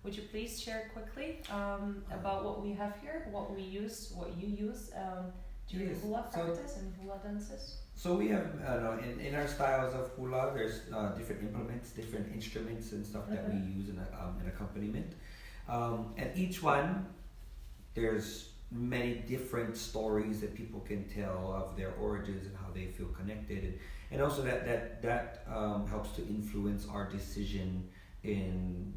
Would you please share quickly about what we have here, what we use, what you use during hula practice and hula dances? So we have, in our styles of hula, there's different implements, different instruments and stuff that we use in accompaniment. And each one, there's many different stories that people can tell of their origins and how they feel connected. And also that helps to influence our decision in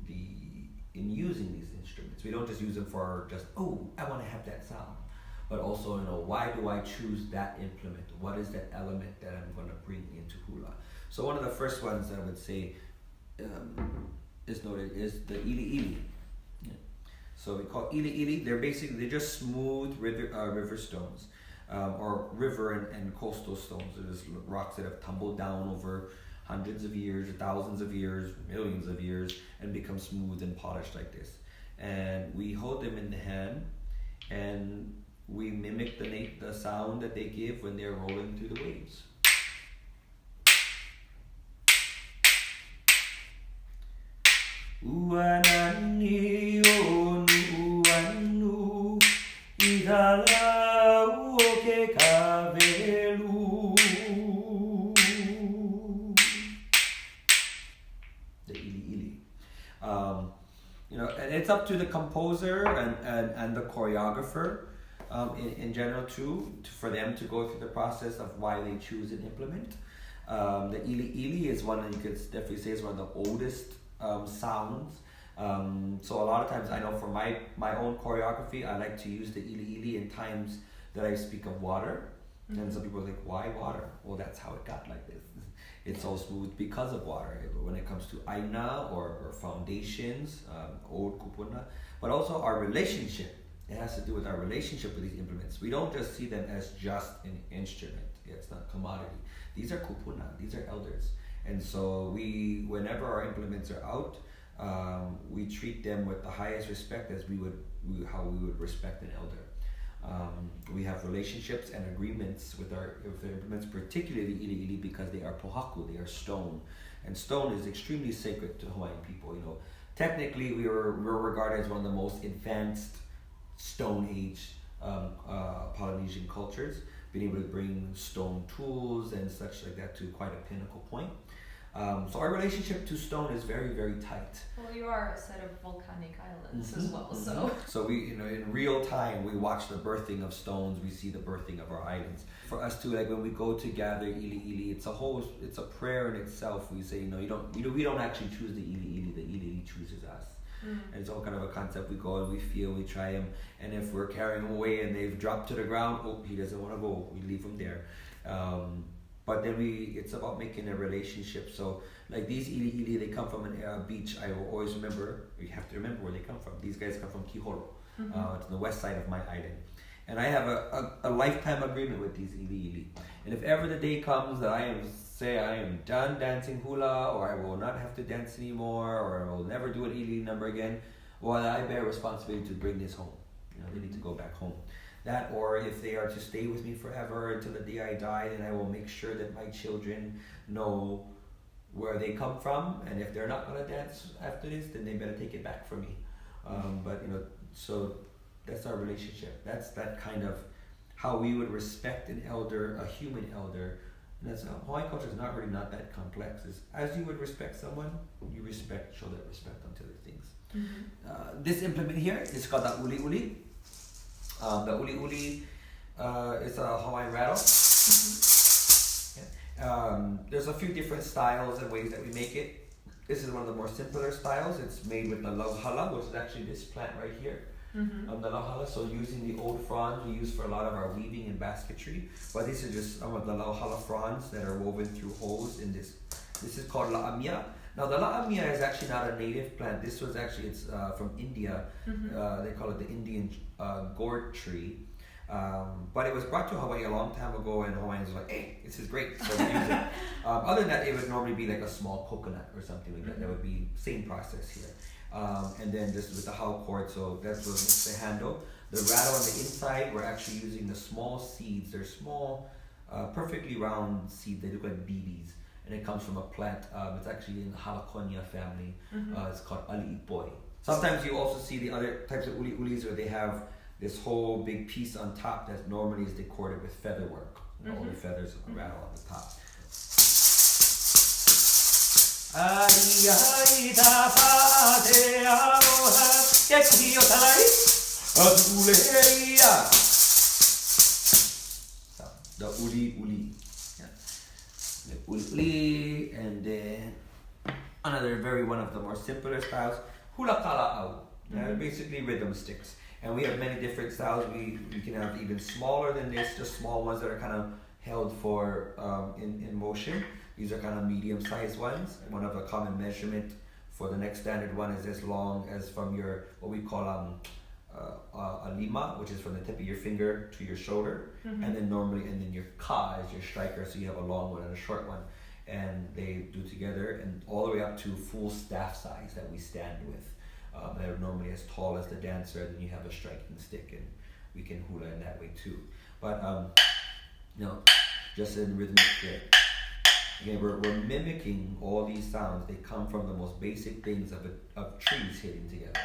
using these instruments. We don't just use them for just, oh, I want to have that sound. But also, why do I choose that implement? What is that element that I'm going to bring into hula? So one of the first ones that I would say is noted is the ili ili. Yeah. So we call ili ili. They're just smooth river stones, or river and coastal stones. They're just rocks that have tumbled down over hundreds of years, thousands of years, millions of years, and become smooth and polished like this. And we hold them in the hand, and we mimic the sound that they give when they're rolling through the waves. Uanani onu uanu idala uoke kavelu. The ili ili. And it's up to the composer and the choreographer. In general too, for them to go through the process of why they choose an implement. The ili ili is one that you could definitely say is one of the oldest sounds. So a lot of times I know for my own choreography, I like to use the ili ili in times that I speak of water. Mm-hmm. And some people are like, why water? Well, that's how it got like this. It's so smooth because of water. When it comes to aina or foundations, old kupuna, but also our relationship. It has to do with our relationship with these implements. We don't just see them as just an instrument. It's not commodity. These are kupuna. These are elders. And so whenever our implements are out, we treat them with the highest respect as how we would respect an elder. We have relationships and agreements with our implements, particularly ili ili, because they are pohaku, they are stone. And stone is extremely sacred to Hawaiian people. Technically, we're regarded as one of the most advanced Stone Age Polynesian cultures, being able to bring stone tools and such like that to quite a pinnacle point. So our relationship to stone is very, very tight. Well, you are a set of volcanic islands as well, so. So we, in real time, we watch the birthing of stones. We see the birthing of our islands. For us too, like when we go to gather ili ili, it's a prayer in itself. We say, we don't actually choose the ili ili. The ili ili chooses us. And it's all kind of a concept. We go and we feel, we try him, and if we're carrying him away and they've dropped to the ground, he doesn't want to go. We leave him there. But then it's about making a relationship. So like these ili ili, they come from a beach. I will always remember. You have to remember where they come from. These guys come from Kihoro, to the west side of my island. And I have a lifetime agreement with these ili ili. And if ever the day comes that I am done dancing hula, or I will not have to dance anymore, or I will never do an ili number again, well, I bear responsibility to bring this home. They need to go back home. That, or if they are to stay with me forever until the day I die, then I will make sure that my children know where they come from, and if they're not going to dance after this, then they better take it back from me. So that's our relationship. That's that kind of how we would respect an elder, a human elder. And that's Hawaiian culture is not that complex. It's, as you would respect someone, you show that respect unto the things. Mm-hmm. This implement here is called the uli uli. The uli uli is a Hawaiian rattle. Mm-hmm. There's a few different styles and ways that we make it. This is one of the more simpler styles. It's made with the lauhala, which is actually this plant right here. Mm-hmm. The lauhala, so using the old fronds we use for a lot of our weaving and basketry. But these are just some of the lauhala fronds that are woven through holes in this. This is called la'amia. Now the la'amia is actually not a native plant. This was actually, it's from India. Mm-hmm. They call it the Indian gourd tree. But it was brought to Hawaii a long time ago, and Hawaiians were like, hey, this is great, so we use it. Other than that, it would normally be like a small coconut or something like that. That would be same process here. And then just with the how cord, so that's what makes the handle. The rattle on the inside, we're actually using the small seeds. They're small, perfectly round seeds. They look like BBs. And it comes from a plant. It's actually in the Halakonia family. Mm-hmm. It's called ali'ipoi. Sometimes you also see the other types of ulis where they have this whole big piece on top that normally is decorated with feather work. All the feathers rattle on the top. The uli. Yeah. The uli, and then another one of the more simpler styles, hula kala'au. Basically rhythm sticks. And we have many different styles. We can have even smaller than this, just small ones that are kind of held for in motion. These are kind of medium-sized ones. One of the common measurement for the next standard one is as long as from your, what we call a lima, which is from the tip of your finger to your shoulder, and then your ka is your striker, so you have a long one and a short one, and they do together, and all the way up to full staff size that we stand with. They're normally as tall as the dancer, and then you have a striking stick, and we can hula in that way too. But just in rhythmic fit. Again, we're mimicking all these sounds. They come from the most basic things of trees hitting together.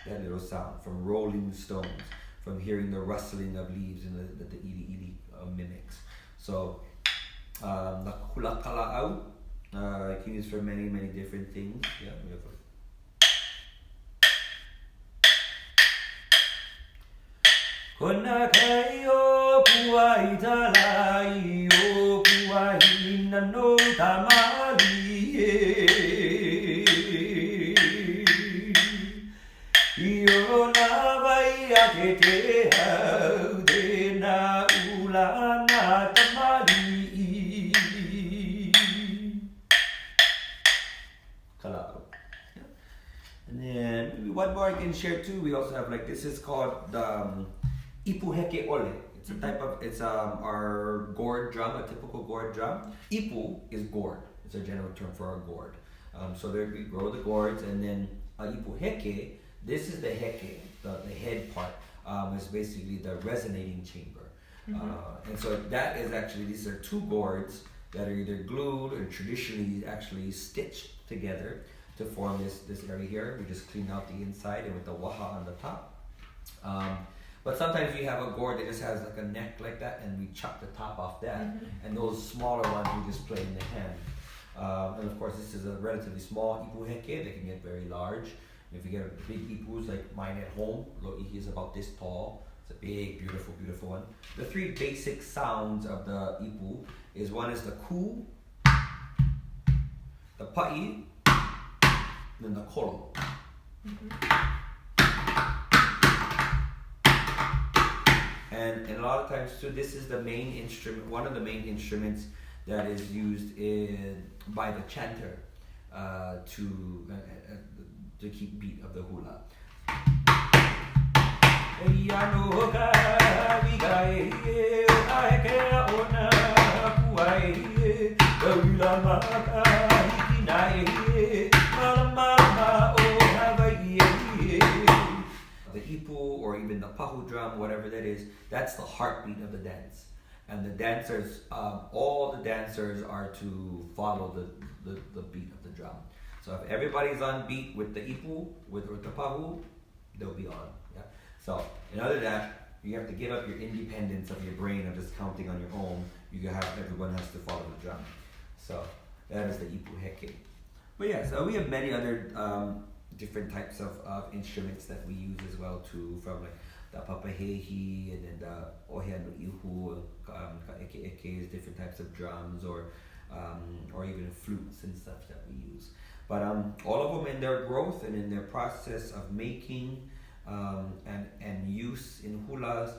That little sound, from rolling stones, from hearing the rustling of leaves and the ili mimics. So the hula kala'au you can use for many different things. Yeah, we have Kona kayo puai talai o puai nano tamali yo na vai atete hau de na ula na tamali kala'au. And then maybe one more I can share too. We also have this is called Ipu heke ole. It's a type of, it's our gourd drum, a typical gourd drum. Ipu is gourd. It's a general term for our gourd. So there we grow the gourds, and then ipu heke, this is the heke, the head part, is basically the resonating chamber. And so that is actually, these are two gourds that are either glued or traditionally actually stitched together to form this area here. We just clean out the inside and with the waha on the top. But sometimes we have a gourd that just has a neck like that, and we chop the top off that. And those smaller ones we just play in the hand. And of course, this is a relatively small ipu heke. They can get very large. If you get big ipus like mine at home, lo'ihi is about this tall. It's a big, beautiful one. The three basic sounds of the ipu is, one is the ku, the pa'i, and then the kolo. And a lot of times too, this is the main instrument, one of the main instruments that is used by the chanter to keep beat of the hula. The ipu or even the pahu drum, whatever that is, that's the heartbeat of the dance. And the dancers, all the dancers are to follow the beat of the drum. So if everybody's on beat with the ipu, with the pahu, they'll be on. Yeah. So in other than that, you have to give up your independence of your brain of just counting on your own. Everyone has to follow the drum. So that is the ipu heke. But yeah, so we have many other different types of instruments that we use as well too, from the papahehi and then the ohianu ihu, eke, different types of drums, or even flutes and stuff that we use. But all of them in their growth and in their process of making and use in hulas,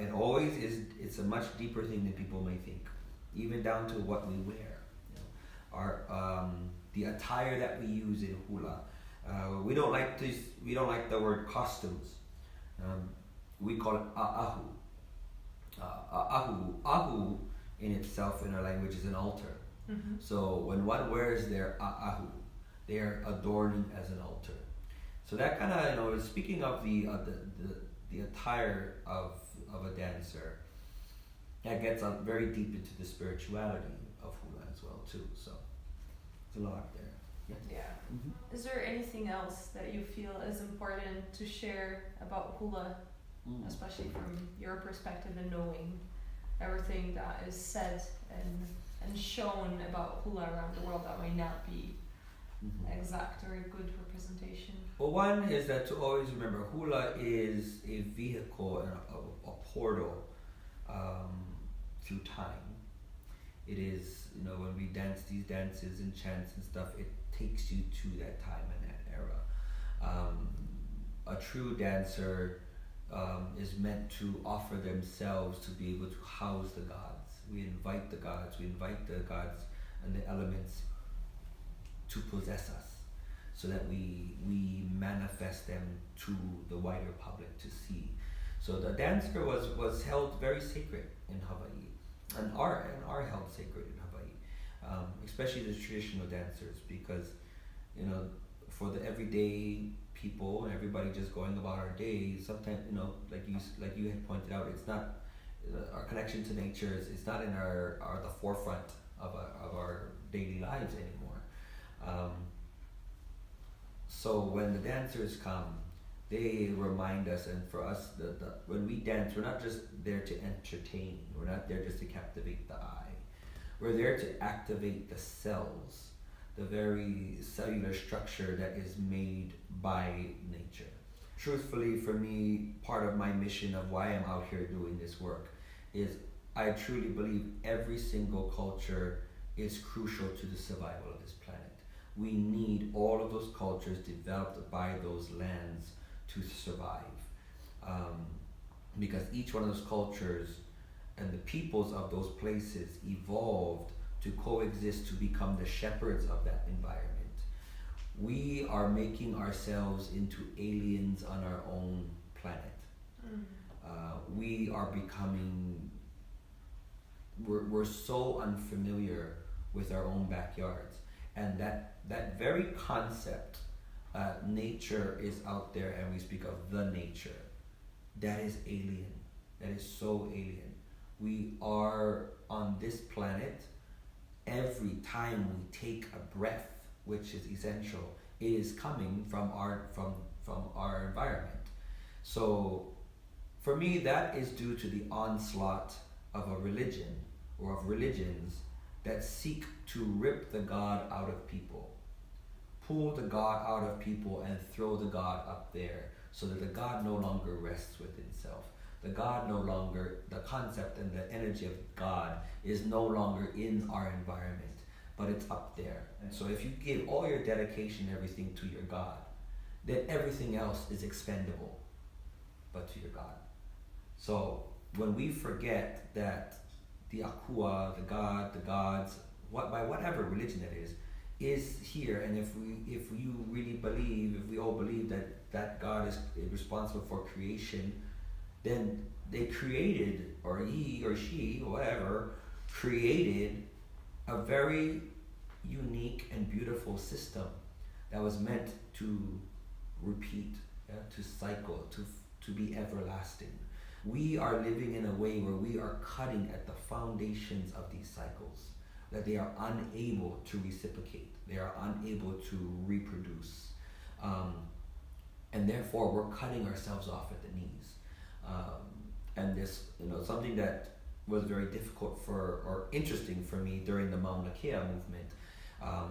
it always is. It's a much deeper thing than people may think, even down to what we wear. The attire that we use in hula. We don't like the word costumes. We call it a'ahu. Ahu in itself in our language is an altar. So when one wears their a'ahu, they are adorning as an altar. So that kind of, speaking of the attire of a dancer, that gets very deep into the spirituality of hula as well too. So there's a lot there. Yeah. Mm-hmm. Is there anything else that you feel is important to share about hula, especially from your perspective and knowing everything that is said and shown about hula around the world that might not be exact or a good representation? Well, one is that to always remember hula is a vehicle and a portal through time. It is, when we dance these dances and chants and stuff, it takes you to that time and that era. A true dancer is meant to offer themselves to be able to house the gods. We invite the gods and the elements to possess us, so that we manifest them to the wider public to see. So the dancer was held very sacred in Hawaii, and are held sacred in Hawaii, especially the traditional dancers, because for the everyday people and everybody just going about our day, sometimes like you had pointed out, it's not our connection to nature is not in the forefront of our daily lives anymore. So when the dancers come, they remind us, and for us, when we dance, we're not just there to entertain. We're not there just to captivate the eye. We're there to activate the cells, the very cellular structure that is made by nature. Truthfully, for me, part of my mission of why I'm out here doing this work is I truly believe every single culture is crucial to the survival of this planet. We need all of those cultures developed by those lands to survive. Because each one of those cultures and the peoples of those places evolved to coexist to become the shepherds of that environment. We are making ourselves into aliens on our own planet. We are becoming, we're so unfamiliar with our own backyards. And that very concept, nature is out there, and we speak of the nature. That is alien. That is so alien. We are on this planet. Every time we take a breath, which is essential, it is coming from our environment. So, for me, that is due to the onslaught of a religion or of religions that seek to rip the God out of people, pull the God out of people and throw the God up there, so that the God no longer rests within self. The concept and the energy of God is no longer in our environment, but it's up there. And so if you give all your dedication, everything to your God, then everything else is expendable, but to your God. So when we forget that the akua, the God, the gods, by whatever religion that is here, and if we all believe that God is responsible for creation, then they created, or he or she, or whatever, created a very unique and beautiful system that was meant to repeat, to cycle, to be everlasting. We are living in a way where we are cutting at the foundations of these cycles, that they are unable to reciprocate, they are unable to reproduce. And therefore we're cutting ourselves off at the knees. And this, something that was very difficult or interesting for me during the Mauna Kea movement,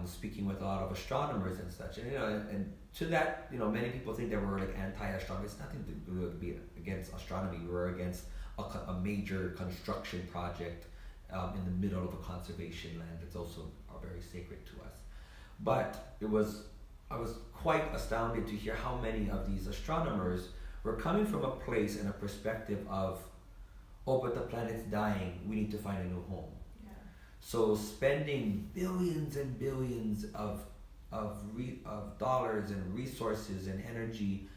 speaking with a lot of astronomers and such, and to that, many people think that we're like anti-astronomy. It's nothing to do with being against astronomy. We're against a major construction project in the middle of a conservation land that's also very sacred to us. But I was quite astounded to hear how many of these astronomers were coming from a place and a perspective of, but the planet's dying, we need to find a new home. Yeah. So spending billions and billions of dollars and resources and energy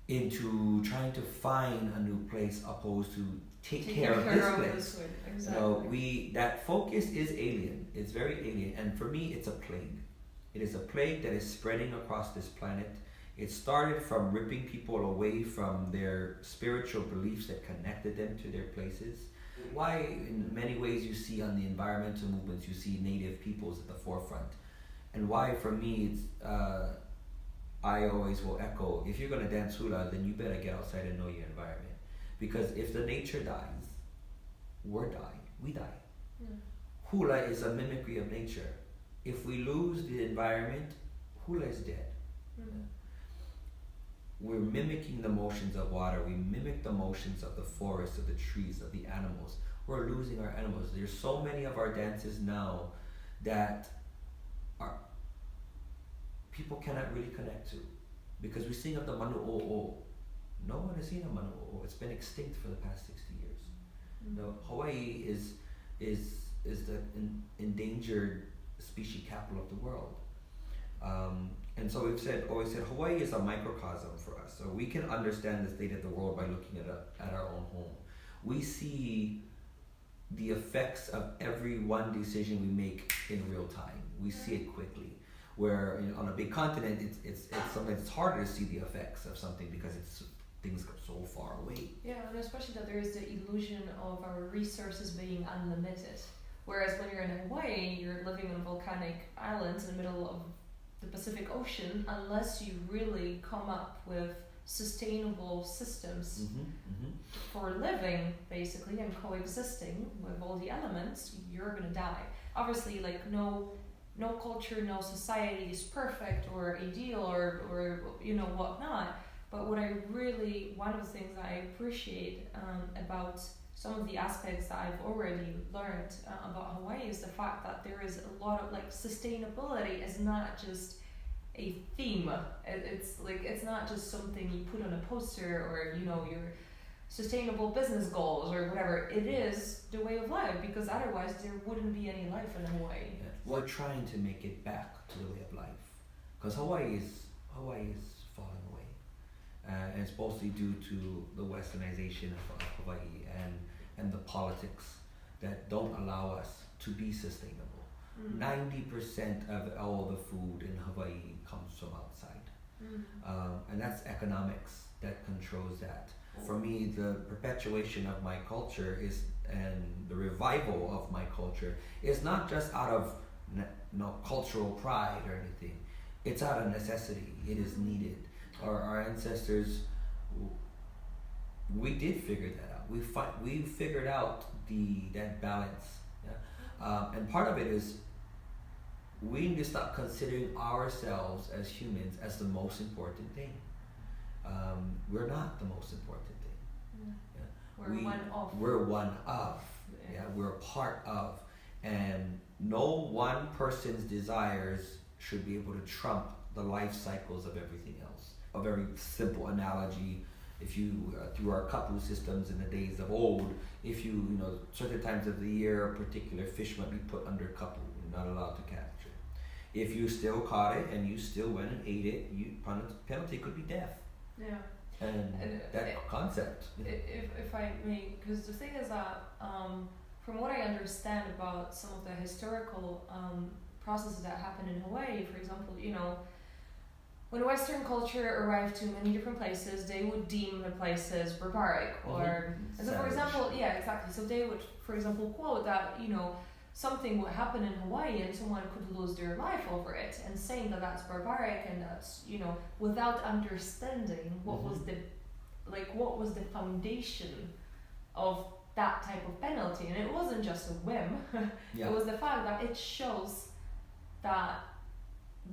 into trying to find a new place, opposed to take care of this place. Exactly. That focus is alien. It's very alien, and for me, it's a plague. It is a plague that is spreading across this planet. It started from ripping people away from their spiritual beliefs that connected them to their places. Why, in many ways, you see on the environmental movements, you see native peoples at the forefront. And why for me it's I always will echo, if you're gonna dance hula, then you better get outside and know your environment. Because if the nature dies, we die. Hula is a mimicry of nature. If we lose the environment, hula is dead. We're mimicking the motions of water, we mimic the motions of the forest, of the trees, of the animals. We're losing our animals. There's so many of our dances now that people cannot really connect to. Because we sing of the manu'o'o. No one has seen a manu'o'o. It's been extinct for the past 60 years. No, Hawaii is the endangered species capital of the world. And so we've always said Hawaii is a microcosm for us. So we can understand the state of the world by looking at our own home. We see the effects of every one decision we make in real time. We see it quickly. Where on a big continent, it's sometimes it's harder to see the effects of something because things go so far away. Yeah, and especially that there is the illusion of our resources being unlimited. Whereas when you're in Hawaii, you're living on volcanic islands in the middle of the Pacific Ocean, unless you really come up with sustainable systems for living, basically, and coexisting with all the elements, you're gonna die. Obviously, like no culture, no society is perfect or ideal or whatnot. But one of the things that I appreciate about some of the aspects that I've already learned about Hawaii is the fact that there is a lot of sustainability is not just a theme. It's not just something you put on a poster or your sustainable business goals or whatever. It is the way of life, because otherwise there wouldn't be any life in Hawaii. Yeah. We're trying to make it back to the way of life, because Hawaii is falling away, and it's mostly due to the westernization of Hawaii and the politics that don't allow us to be sustainable. 90% of all the food in Hawaii comes from outside, and that's economics that controls that. For me, the perpetuation of my culture and the revival of my culture is not just out of cultural pride or anything. It's out of necessity. It is needed. Our ancestors, we did figure that out. We figured out that balance. Yeah? And part of it is we need to stop considering ourselves as humans as the most important thing. We're not the most important thing. Yeah. We're one of. Yeah. We're a part of. And no one person's desires should be able to trump the life cycles of everything else. A very simple analogy, if you, through our kapu systems in the days of old, if you certain times of the year, a particular fish might be put under kapu, you're not allowed to capture. If you still caught it and you still went and ate it, penalty could be death. Yeah. And that concept. If I may, because the thing is that from what I understand about some of the historical processes that happen in Hawaii, for example, when Western culture arrived to many different places, they would deem the places barbaric, or so for example, yeah, exactly. So they would, for example, quote that something would happen in Hawaii and someone could lose their life over it, and saying that that's barbaric and that's without understanding what was the foundation of that type of penalty. And it wasn't just a whim. Yeah. It was the fact that it shows that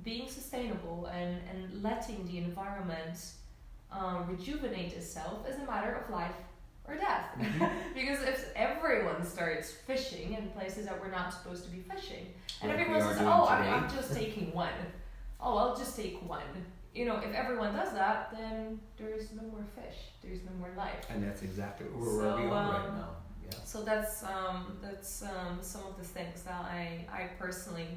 being sustainable and letting the environment rejuvenate itself is a matter of life or death. Because if everyone starts fishing in places that we're not supposed to be fishing, and everyone says, I'm just taking one. Oh, I'll just take one. If everyone does that, then there's no more fish. There's no more life. And that's exactly where we are right now. Yeah. So that's some of the things that I personally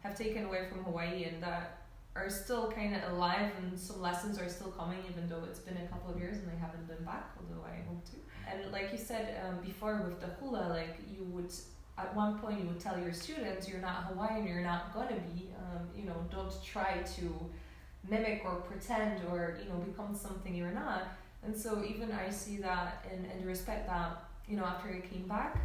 have taken away from Hawaii, and that are still kind of alive, and some lessons are still coming, even though it's been a couple of years and I haven't been back, although I hope to. And like you said before with the hula, you would, at one point you would tell your students, you're not Hawaiian, you're not gonna be, don't try to mimic or pretend or, become something you're not. And so even I see that in the respect that, after I came back,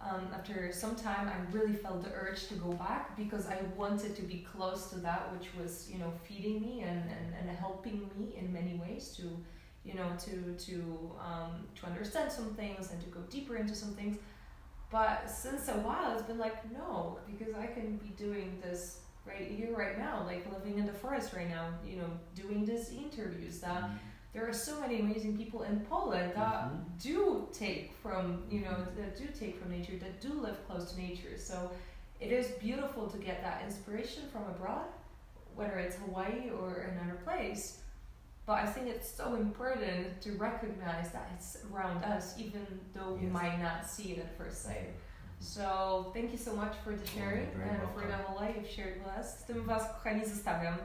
after some time, I really felt the urge to go back because I wanted to be close to that which was, you know, feeding me and helping me in many ways to, you know, to understand some things and to go deeper into some things. But since a while, it's been like, no, because I can be doing this right here, right now, like living in the forest right now, you know, doing these interviews. That there are so many amazing people in Poland that do take from, you know, that do take from nature, that do live close to nature. So it is beautiful to get that inspiration from abroad, whether it's Hawaii or another place. But I think it's so important to recognize that it's around us, even though we might not see it at first sight. So thank you so much for the sharing and for the hula you've shared with us. Z tym Was, kochani, zostawiam.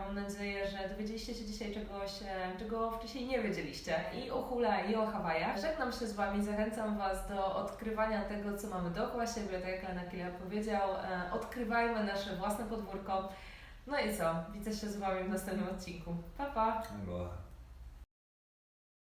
Mam nadzieję, że dowiedzieliście się dzisiaj czegoś, czego wcześniej nie wiedzieliście. I o hula, i o Hawajach. Żegnam się z Wami, zachęcam Was do odkrywania tego, co mamy dookoła siebie, tak jak Lena Kila powiedział. Odkrywajmy nasze własne podwórko. No i co? Widzę się z Wami w następnym odcinku. Pa, pa!